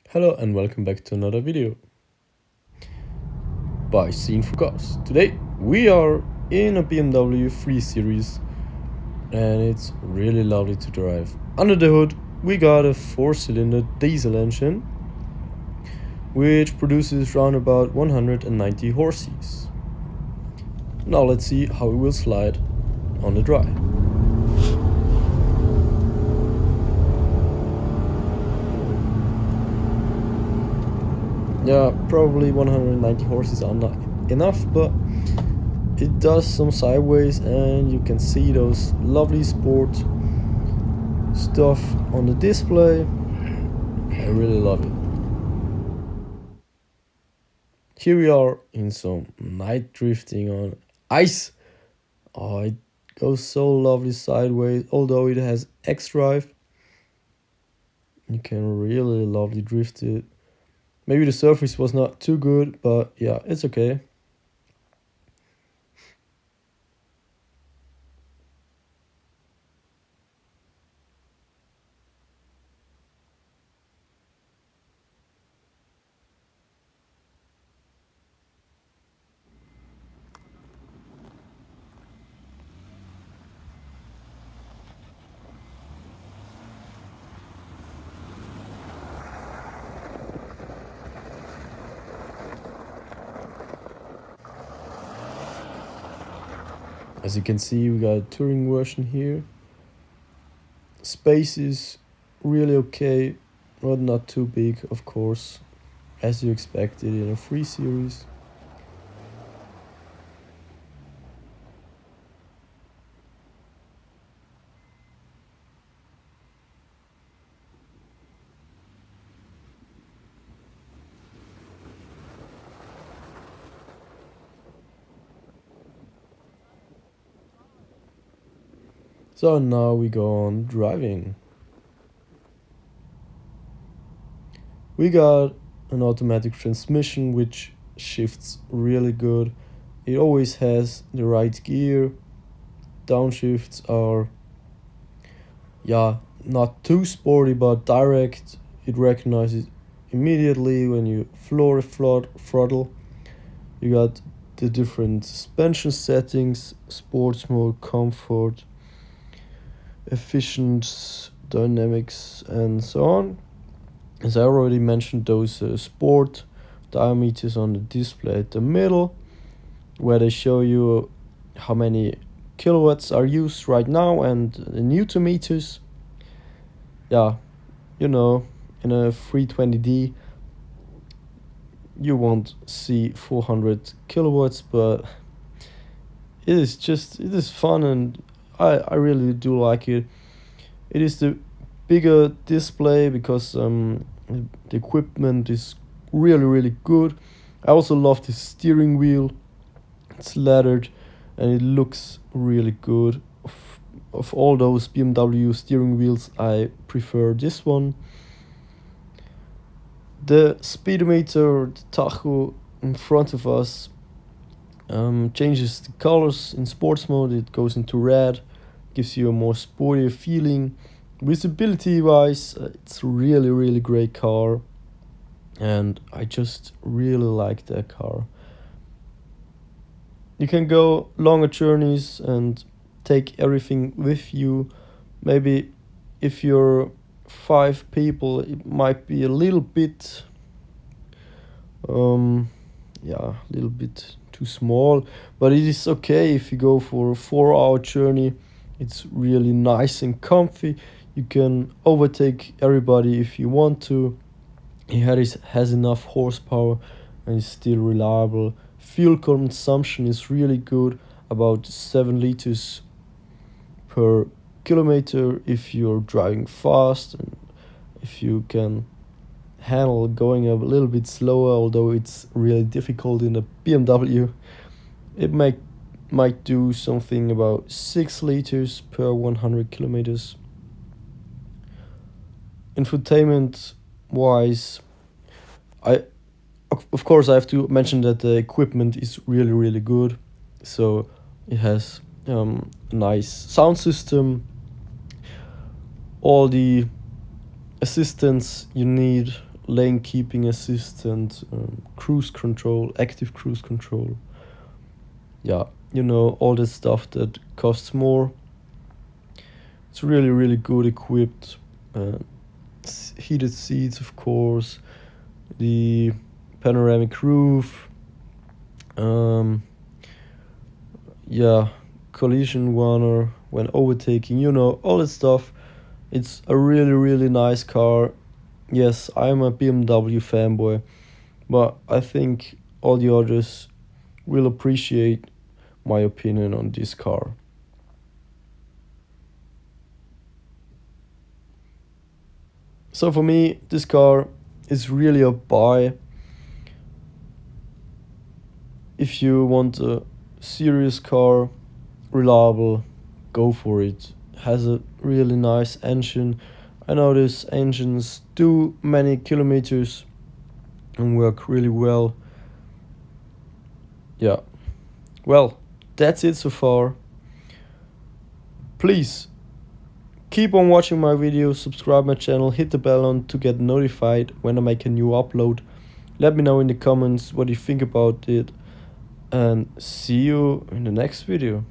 Hello and welcome back to another video by Seen through Cars. Today we are in a BMW 3 Series and it's really lovely to drive. Under the hood we got a 4-cylinder diesel engine which produces around about 190 horses. Now let's see how it will slide on the drive. Yeah, probably 190 horses are not enough, but it does some sideways and you can see those lovely sport stuff on the display. I really love it. Here we are in some night drifting on ice. Oh, it goes so lovely sideways, although it has X-Drive. You can really lovely drift it. Maybe the surface was not too good, but yeah, it's okay. As you can see, we got a touring version here. Space is really okay, but not too big, of course, as you expected in a 3 Series. So now we go on driving. We got an automatic transmission which shifts really good. It always has the right gear. Downshifts are not too sporty but direct. It recognizes immediately when you floor throttle. You got the different suspension settings, sports mode, comfort, efficient, dynamics, and so on. As I already mentioned, those sport diameters on the display at the middle, where they show you how many kilowatts are used right now and the newton meters. Yeah, you know, in a 320D you won't see 400 kilowatts, but it is fun and I really do like it. It is the bigger display because the equipment is really good. I also love the steering wheel. It's leathered and it looks really good. Of all those BMW steering wheels, I prefer this one. The speedometer, the tacho in front of us, changes the colors in sports mode. It goes into red, gives you a more sporty feeling. Visibility wise, it's really great car, and I just really like that car. You can go longer journeys and take everything with you. Maybe if you're 5 people, it might be a little bit a little bit too small, but it is okay if you go for a 4-hour journey. It's really nice and comfy. You can overtake everybody if you want to. It has enough horsepower and is still reliable. Fuel consumption is really good, about 7 liters per kilometer if you're driving fast, and if you can handle going a little bit slower, although it's really difficult in a BMW. It might do something about 6 liters per 100 kilometers. Infotainment wise, of course I have to mention that the equipment is really good. So it has a nice sound system, all the assistance you need lane keeping assistant, cruise control, active cruise control. Yeah, you know, all this stuff that costs more. It's really, really good equipped. Heated seats, of course, the panoramic roof, yeah, collision warner when overtaking, you know, all that stuff. It's a really, really nice car. Yes, I'm a BMW fanboy, but I think all the others will appreciate my opinion on this car. So for me, this car is really a buy. If you want a serious car, reliable, go for it. Has a really nice engine. I know these engines do many kilometers and work really well. Yeah. Well, that's it so far. Please keep on watching my videos, subscribe my channel, hit the bell on to get notified when I make a new upload. Let me know in the comments what you think about it, and see you in the next video.